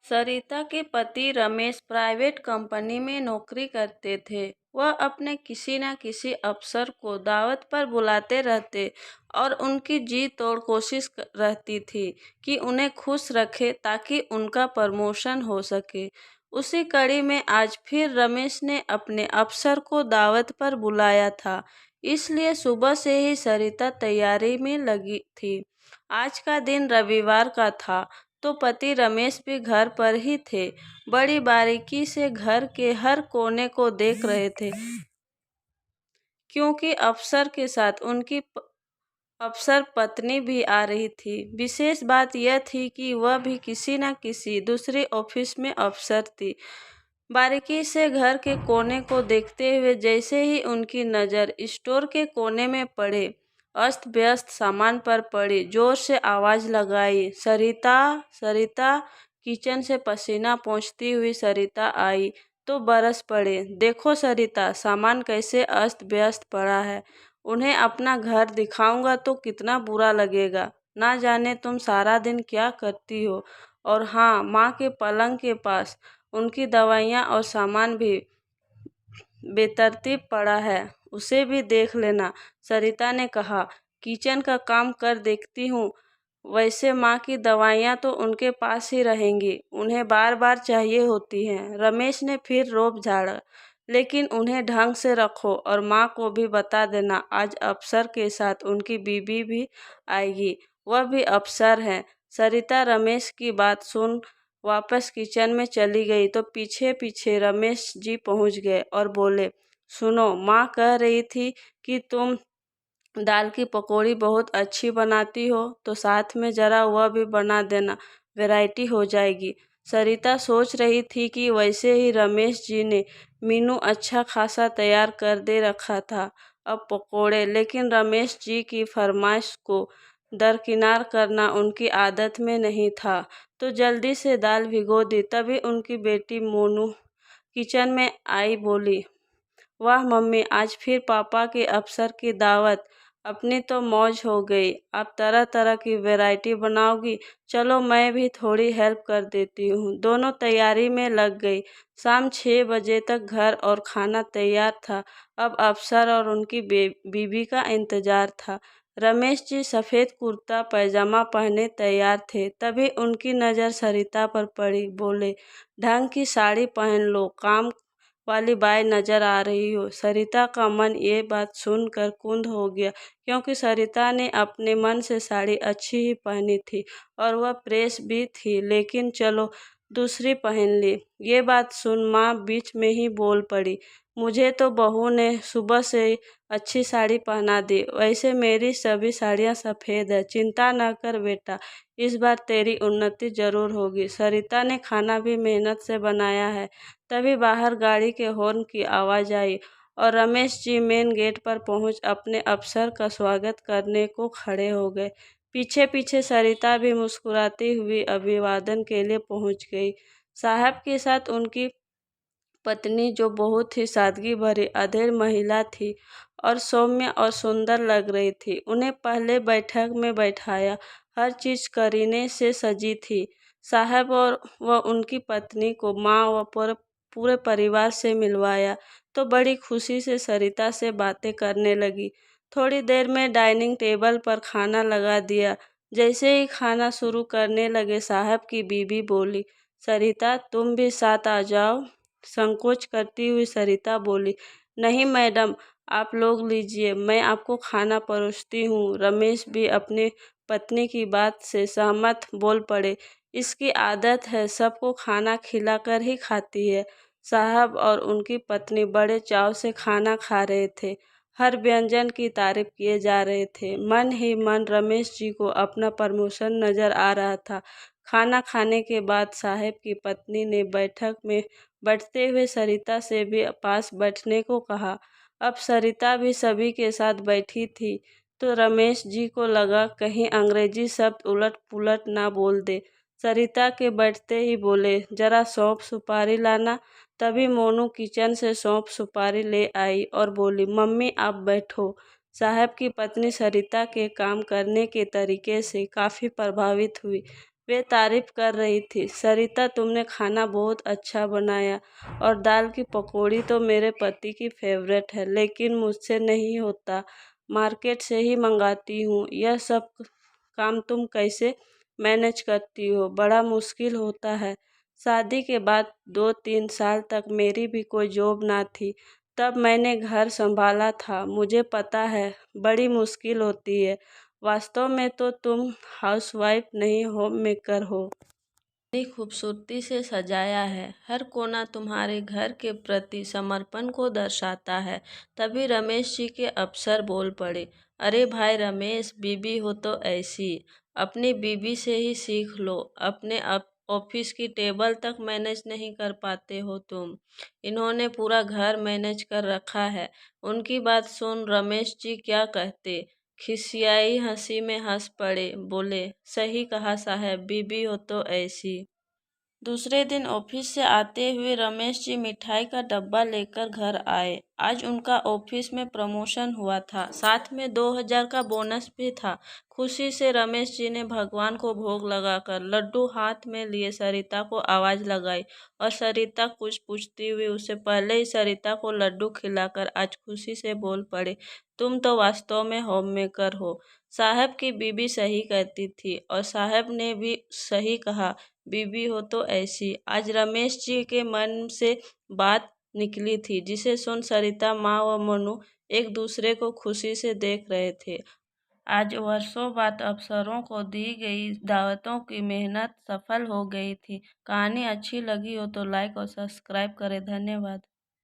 सरिता के पति Ramesh private company में नौकरी करते थे। वह अपने किसी न किसी अफसर को दावत पर बुलाते रहते और उनकी जी तोड़ कोशिश रहती थी कि उन्हें खुश रखे ताकि उनका प्रमोशन हो सके। उसी कड़ी में आज फिर रमेश ने अपने अफसर को दावत पर बुलाया था, इसलिए सुबह से ही सरिता तैयारी में लगी थी। आज का दिन रविवार का था, तो पति रमेश भी घर पर ही थे। बड़ी बारीकी से घर के हर कोने को देख रहे थे, क्योंकि अफसर के साथ उनकी अफसर पत्नी भी आ रही थी। विशेष बात यह थी कि वह भी किसी न किसी दूसरे ऑफिस में अफसर थी। बारीकी से घर के कोने को देखते हुए जैसे ही उनकी नज़र स्टोर के कोने में पड़े, अस्त व्यस्त सामान पर पड़ी, जोर से आवाज़ लगाई, सरिता सरिता। किचन से पसीना पोंछती हुई सरिता आई तो बरस पड़े। देखो सरिता, सामान कैसे अस्त व्यस्त पड़ा है। उन्हें अपना घर दिखाऊंगा तो कितना बुरा लगेगा। ना जाने तुम सारा दिन क्या करती हो। और हाँ, माँ के पलंग के पास उनकी दवाइयाँ और सामान भी बेतरतीब पड़ा है, उसे भी देख लेना, सरिता ने कहा। किचन का काम कर देखती हूँ। वैसे माँ की दवाइयाँ तो उनके पास ही रहेंगी, उन्हें बार बार चाहिए होती हैं। रमेश ने फिर रोब झाड़ा। लेकिन उन्हें ढंग से रखो और माँ को भी बता देना, आज अफसर के साथ उनकी बीबी भी आएगी, वह भी अफसर हैं। सरिता रमेश की बात सुन वापस किचन में चली गई तो पीछे पीछे रमेश जी पहुंच गए और बोले, सुनो, माँ कह रही थी कि तुम दाल की पकौड़ी बहुत अच्छी बनाती हो, तो साथ में ज़रा वह भी बना देना, वैरायटी हो जाएगी। सरिता सोच रही थी कि वैसे ही रमेश जी ने मीनू अच्छा खासा तैयार कर दे रखा था, अब पकौड़े। लेकिन रमेश जी की फरमाइश को दरकिनार करना उनकी आदत में नहीं था, तो जल्दी से दाल भिगो दी। तभी उनकी बेटी मोनू किचन में आई, बोली, वाह मम्मी, आज फिर पापा के अफसर की दावत। अपनी तो मौज हो गई। आप तरह तरह की वैरायटी बनाओगी। चलो मैं भी थोड़ी हेल्प कर देती हूँ। दोनों तैयारी में लग गई। शाम 6 बजे तक घर और खाना तैयार था। अब अफसर और उनकी बीबी का इंतजार था। रमेश जी सफ़ेद कुर्ता पैजामा पहने तैयार थे। तभी उनकी नज़र सरिता पर पड़ी। बोले, ढंग की साड़ी पहन लो, काम वाली बाई नजर आ रही हो। सरिता का मन ये बात सुनकर कुंद हो गया, क्योंकि सरिता ने अपने मन से साड़ी अच्छी ही पहनी थी और वह प्रेस भी थी, लेकिन चलो दूसरी पहन ली। ये बात सुन माँ बीच में ही बोल पड़ी, मुझे तो बहू ने सुबह से अच्छी साड़ी पहना दी। वैसे मेरी सभी साड़ियाँ सफ़ेद है। चिंता न कर बेटा, इस बार तेरी उन्नति जरूर होगी। सरिता ने खाना भी मेहनत से बनाया है। तभी बाहर गाड़ी के हॉर्न की आवाज़ आई और रमेश जी मेन गेट पर पहुंच अपने अफसर का स्वागत करने को खड़े हो गए। पीछे पीछे सरिता भी मुस्कुराती हुई अभिवादन के लिए पहुंच गई। साहब के साथ उनकी पत्नी, जो बहुत ही सादगी भरी अधेड़ महिला थी और सौम्य और सुंदर लग रही थी, उन्हें पहले बैठक में बैठाया। हर चीज़ करीने से सजी थी। साहब और वह उनकी पत्नी को माँ व पूरे परिवार से मिलवाया तो बड़ी खुशी से सरिता से बातें करने लगी। थोड़ी देर में डाइनिंग टेबल पर खाना लगा दिया। जैसे ही खाना शुरू करने लगे, साहब की बीबी बोली, सरिता तुम भी साथ आ जाओ। संकोच करती हुई सरिता बोली, नहीं मैडम, आप लोग लीजिए, मैं आपको खाना परोसती हूँ। रमेश भी अपनी पत्नी की बात से सहमत बोल पड़े, इसकी आदत है, सबको खाना खिलाकर ही खाती है। साहब और उनकी पत्नी बड़े चाव से खाना खा रहे थे। हर व्यंजन की तारीफ किए जा रहे थे। मन ही मन रमेश जी को अपना प्रमोशन नजर आ रहा था। खाना खाने के बाद साहब की पत्नी ने बैठक में बैठते हुए सरिता से भी पास बैठने को कहा। अब सरिता भी सभी के साथ बैठी थी, तो रमेश जी को लगा कहीं अंग्रेजी शब्द उलट पुलट ना बोल दे। सरिता के बैठते ही बोले, जरा सौंफ सुपारी लाना। तभी मोनू किचन से सौंफ सुपारी ले आई और बोली, मम्मी आप बैठो। साहब की पत्नी सरिता के काम करने के तरीके से काफ़ी प्रभावित हुई। वे तारीफ कर रही थी, सरिता तुमने खाना बहुत अच्छा बनाया और दाल की पकौड़ी तो मेरे पति की फेवरेट है, लेकिन मुझसे नहीं होता, मार्केट से ही मंगाती हूँ। यह सब काम तुम कैसे मैनेज करती हो? बड़ा मुश्किल होता है। शादी के बाद 2-3 साल तक मेरी भी कोई जॉब ना थी, तब मैंने घर संभाला था। मुझे पता है बड़ी मुश्किल होती है। वास्तव में तो तुम हाउसवाइफ नहीं, होम मेकर हो। इतनी खूबसूरती से सजाया है, हर कोना तुम्हारे घर के प्रति समर्पण को दर्शाता है। तभी रमेश जी के अफसर बोल पड़े, अरे भाई रमेश, बीबी हो तो ऐसी, अपनी बीबी से ही सीख लो। अपने ऑफिस की टेबल तक मैनेज नहीं कर पाते हो तुम, इन्होंने पूरा घर मैनेज कर रखा है। उनकी बात सुन रमेश जी क्या कहते, खिसियाई हंसी में हंस पड़े, बोले, सही कहा साहब, बीबी हो तो ऐसी। दूसरे दिन ऑफिस से आते हुए रमेश जी मिठाई का डब्बा लेकर घर आए। आज उनका ऑफिस में प्रमोशन हुआ था, साथ में 2000 का बोनस भी था। खुशी से रमेश जी ने भगवान को भोग लगाकर लड्डू हाथ में लिए सरिता को आवाज लगाई, और सरिता कुछ पूछती हुई उससे पहले ही सरिता को लड्डू खिलाकर आज खुशी से बोल पड़े, तुम तो वास्तव में होम मेकर हो। साहब की बीबी सही कहती थी और साहब ने भी सही कहा, बीबी हो तो ऐसी। आज रमेश जी के मन से बात निकली थी, जिसे सुन सरिता माँ व मनु एक दूसरे को खुशी से देख रहे थे। आज वर्षों बाद अफसरों को दी गई दावतों की मेहनत सफल हो गई थी। कहानी अच्छी लगी हो तो लाइक और सब्सक्राइब करें। धन्यवाद।